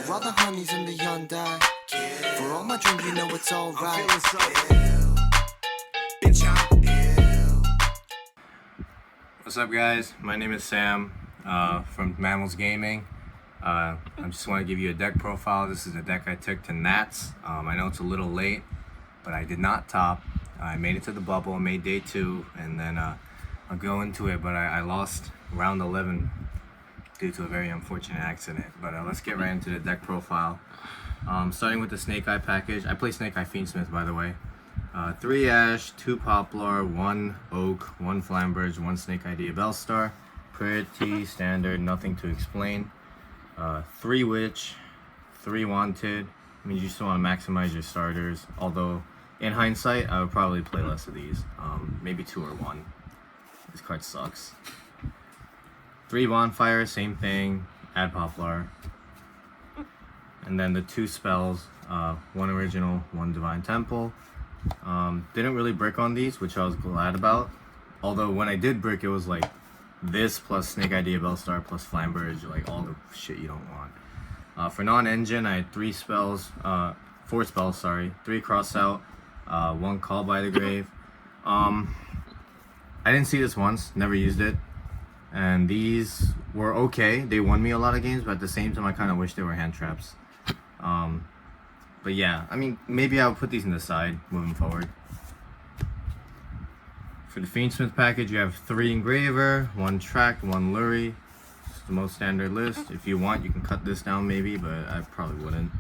For all the honeys in the Hyundai, for all my dreams, you know it's alright. What's up, guys? My name is Sam from Mammals Gaming. I just want to give you a deck profile. This is a deck I took to Nawcq. I know it's a little late, but I did not top. I made it to the bubble, made day 2, and then I'll go into it, but I lost round 11 due to a very unfortunate accident. But let's get right into the deck profile. Starting with the Snake Eye package. I play Snake Eye Fiendsmith, by the way. 3 Ash, 2 Poplar, 1 Oak, 1 Flamberge, 1 Snake Eye Bellstar. Pretty standard, nothing to explain. 3 Witch, 3 Wanted. I mean, you just want to maximize your starters. Although, in hindsight, I would probably play less of these. Maybe 2 or 1. This card sucks. 3 Bonfire, same thing. Add Poplar. And then the 2 spells, 1 Original, 1 Divine Temple. Didn't really brick on these, which I was glad about. Although when I did brick, it was like this plus Snake Eye Bellstar plus Flamberge, like all the shit you don't want. For non-engine, I had 4 spells, sorry. 3 Cross Out, 1 Call by the Grave. I didn't see this once, never used it. And these were okay. They won me a lot of games, but at the same time, I kind of wish they were hand traps. But yeah, I mean, maybe I'll put these in the side moving forward. For the Fiendsmith package, you have 3 Engraver, 1 Track, 1 Lurie. It's the most standard list. If you want, you can cut this down maybe, but I probably wouldn't.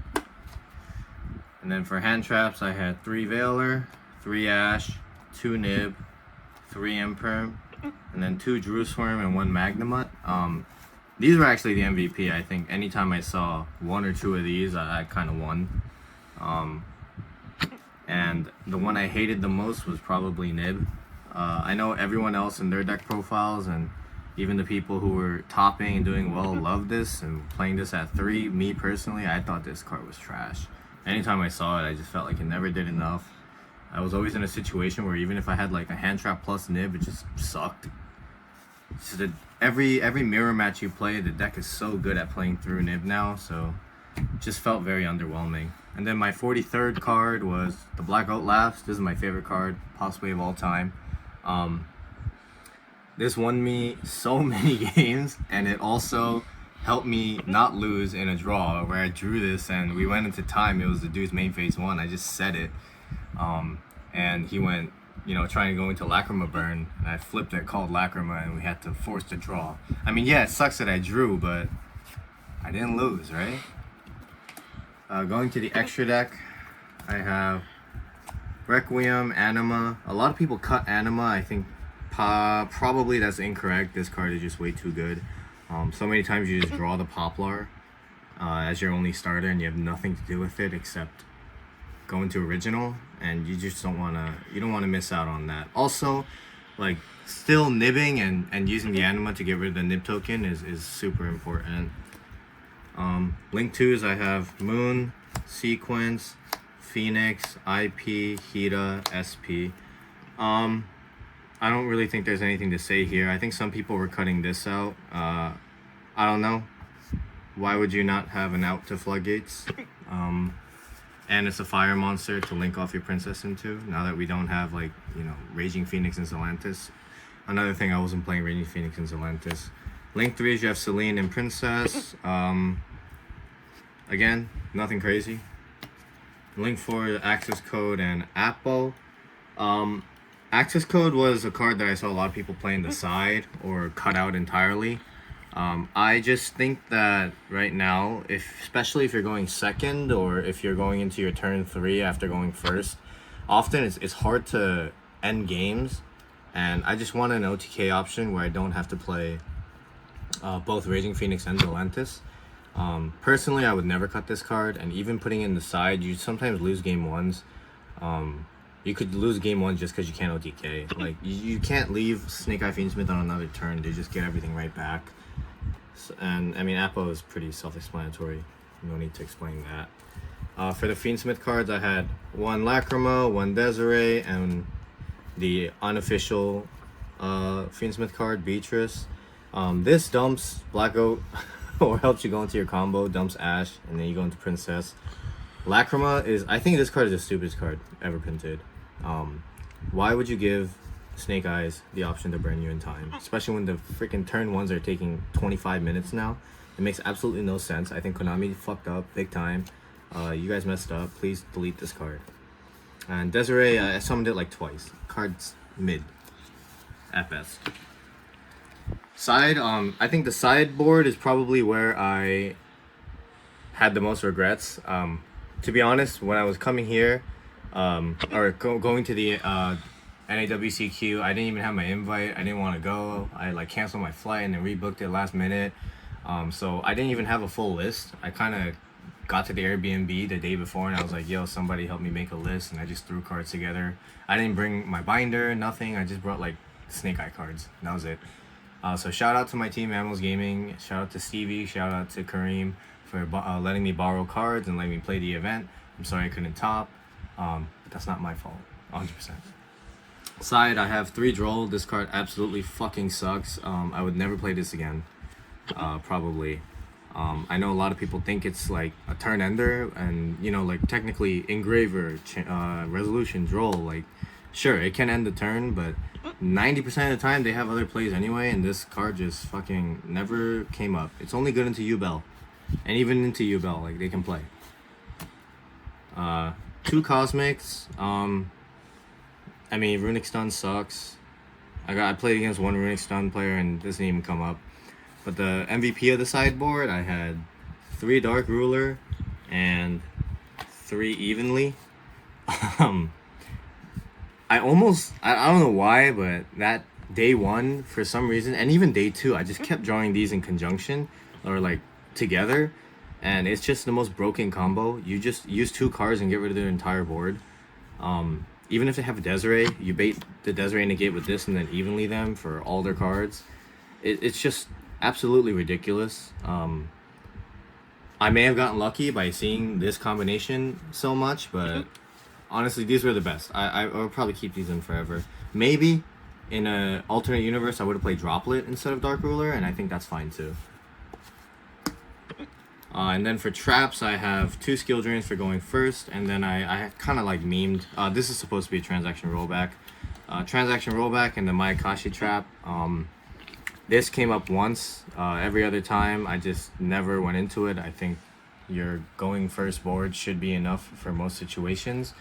And then for hand traps, I had 3 Veiler, 3 Ash, 2 Nib, 3 Imperm, and then 2 Drewsworm and 1 Magnamut. These were actually the MVP. I think anytime I saw 1 or 2 of these, I kind of won. And the one I hated the most was probably Nib. I know everyone else in their deck profiles and even the people who were topping and doing well loved this and playing this at 3. Me personally, I thought this card was trash. Anytime I saw it, I just felt like it never did enough. I was always in a situation where even if I had like a hand trap plus Nib, it just sucked. So that every mirror match you play, the deck is so good at playing through Nib now, so it just felt very underwhelming. And then my 43rd card was the Blackout Laughs. This is my favorite card, possibly of all time. This won me so many games, and it also helped me not lose in a draw where I drew this and we went into time. It was the dude's main phase 1. I just said it. And he went, trying to go into Lacrima Burn, and I flipped it, called Lacrima, and we had to force the draw. I mean, yeah, it sucks that I drew, but I didn't lose, right? Going to the extra deck, I have Requiem, Anima. A lot of people cut Anima. I think probably that's incorrect. This card is just way too good. So many times you just draw the Poplar as your only starter, and you have nothing to do with it except go into original, and you just don't want to miss out on that. Also, like, still nibbing and using the Anima to get rid of the nib token is super important. Link 2s, I have Moon, Sequence, Phoenix, IP, Hida, SP. I don't really think there's anything to say here. I think some people were cutting this out. I don't know. Why would you not have an out to Floodgates? And it's a fire monster to link off your princess into, now that we don't have, like, Raging Phoenix and Zelantis. Another thing, I wasn't playing Raging Phoenix and Zelantis. Link 3s, you have Celine and Princess. Again, nothing crazy. Link 4, Access Code and Apple. Access Code was a card that I saw a lot of people playing the side or cut out entirely. I just think that right now, especially if you're going second or if you're going into your turn 3 after going first, often it's hard to end games, and I just want an OTK option where I don't have to play both Raging Phoenix and Zelantis. Personally, I would never cut this card, and even putting it in the side, you sometimes lose game 1s. You could lose game 1 just because you can't OTK. Like, you can't leave Snake Eye Fiendsmith on another turn. They just get everything right back. And I mean, Apple is pretty self-explanatory. No need to explain that. For the Fiendsmith cards, I had 1 Lacrima, 1 Desiree, and the unofficial Fiendsmith card, Beatrice. This dumps Blackout or helps you go into your combo, dumps Ash, and then you go into Princess. Lacrima is, I think this card is the stupidest card ever printed. Why would you give Snake Eyes the option to burn you in time? Especially when the freaking turn ones are taking 25 minutes now. It makes absolutely no sense. I think Konami fucked up big time. You guys messed up. Please delete this card. And Desiree, I summoned it like twice. Card's mid at best. Side, I think the sideboard is probably where I had the most regrets. To be honest, when I was coming here, going to the NAWCQ, I didn't even have my invite. I didn't want to go. I like canceled my flight and then rebooked it last minute. So I didn't even have a full list. I kind of got to the Airbnb the day before and I was like, yo, somebody help me make a list, and I just threw cards together. I didn't bring my binder, nothing. I just brought like Snake Eye cards. That was it. So shout out to my team, Mammals Gaming. Shout out to Stevie. Shout out to Kareem for letting me borrow cards and letting me play the event. I'm sorry I couldn't top, but that's not my fault, 100%. Side, I have 3 Droll. This card absolutely fucking sucks. I would never play this again, probably. I know a lot of people think it's like a turn ender, and you know, like technically Engraver, Resolution, Droll, like sure it can end the turn, but 90% of the time they have other plays anyway, and this card just fucking never came up. It's only good into U-Bell, and even into U-Bell, like they can play. 2 Cosmics. I mean, Runic Stun sucks. I played against 1 Runic Stun player and this didn't even come up. But the MVP of the sideboard, I had 3 Dark Ruler and 3 Evenly. I don't know why, but that day 1, for some reason, and even day 2, I just kept drawing these in conjunction or like together, and it's just the most broken combo. You just use 2 cards and get rid of their entire board. Even if they have a Desiree, you bait the Desiree negate with this and then evenly them for all their cards. It's just absolutely ridiculous. I may have gotten lucky by seeing this combination so much, but honestly, these were the best. I would probably keep these in forever. Maybe in an alternate universe, I would have played Droplet instead of Dark Ruler, and I think that's fine too. And then for traps, I have 2 skill drains for going first, and then I kind of like memed. This is supposed to be a transaction rollback. Transaction rollback and the Mayakashi trap. This came up once. Every other time, I just never went into it. I think your going first board should be enough for most situations.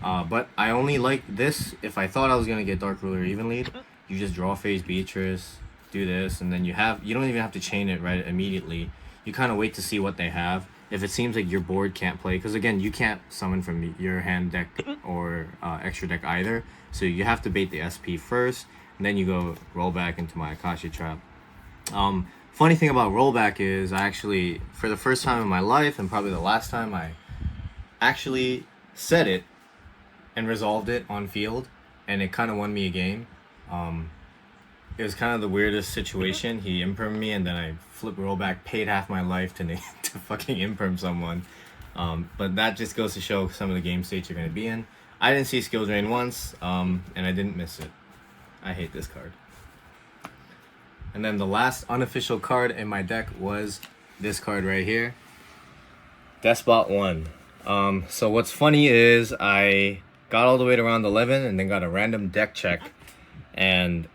But I only like this if I thought I was going to get Dark Ruler even lead. You just draw phase Beatrice, do this, and then you don't even have to chain it right immediately. You kind of wait to see what they have. If it seems like your board can't play, because again, you can't summon from your hand deck or extra deck either. So you have to bait the SP first, and then you go roll back into my Akashi trap. Funny thing about rollback is I actually, for the first time in my life, and probably the last time, I actually said it and resolved it on field, and it kind of won me a game. It was kind of the weirdest situation. He impermed me, and then I flipped rollback, paid half my life to fucking imperm someone. But that just goes to show some of the game states you're going to be in. I didn't see skill drain once, and I didn't miss it. I hate this card. And then the last unofficial card in my deck was this card right here, DESKBOT 1. So what's funny is I got all the way to round 11 and then got a random deck check, and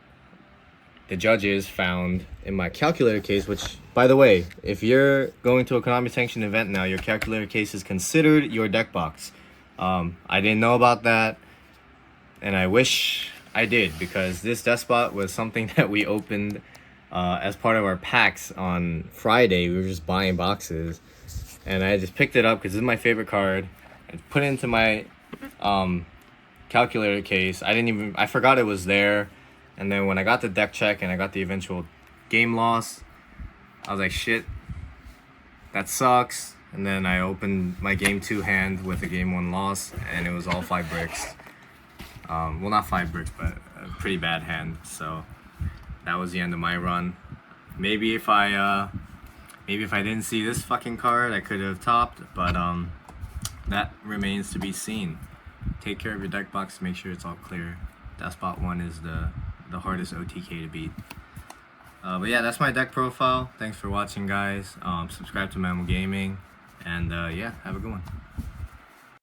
the judges found in my calculator case, which, by the way, if you're going to a Konami sanctioned event now, your calculator case is considered your deck box. I didn't know about that, and I wish I did, because this DESKBOT was something that we opened as part of our packs on Friday. We were just buying boxes, and I just picked it up because this is my favorite card. I put it into my calculator case. I forgot it was there. And then when I got the deck check and I got the eventual game loss, I was like, shit, that sucks. And then I opened my game 2 hand with a game 1 loss, and it was all 5 bricks. Well, not 5 bricks, but a pretty bad hand. So that was the end of my run. Maybe if I didn't see this fucking card, I could have topped, but that remains to be seen. Take care of your deck box, make sure it's all clear. DESKBOT 1 is the hardest OTK to beat. But yeah, that's my deck profile. Thanks for watching, guys. Subscribe to Mammals Gaming, and yeah, have a good one.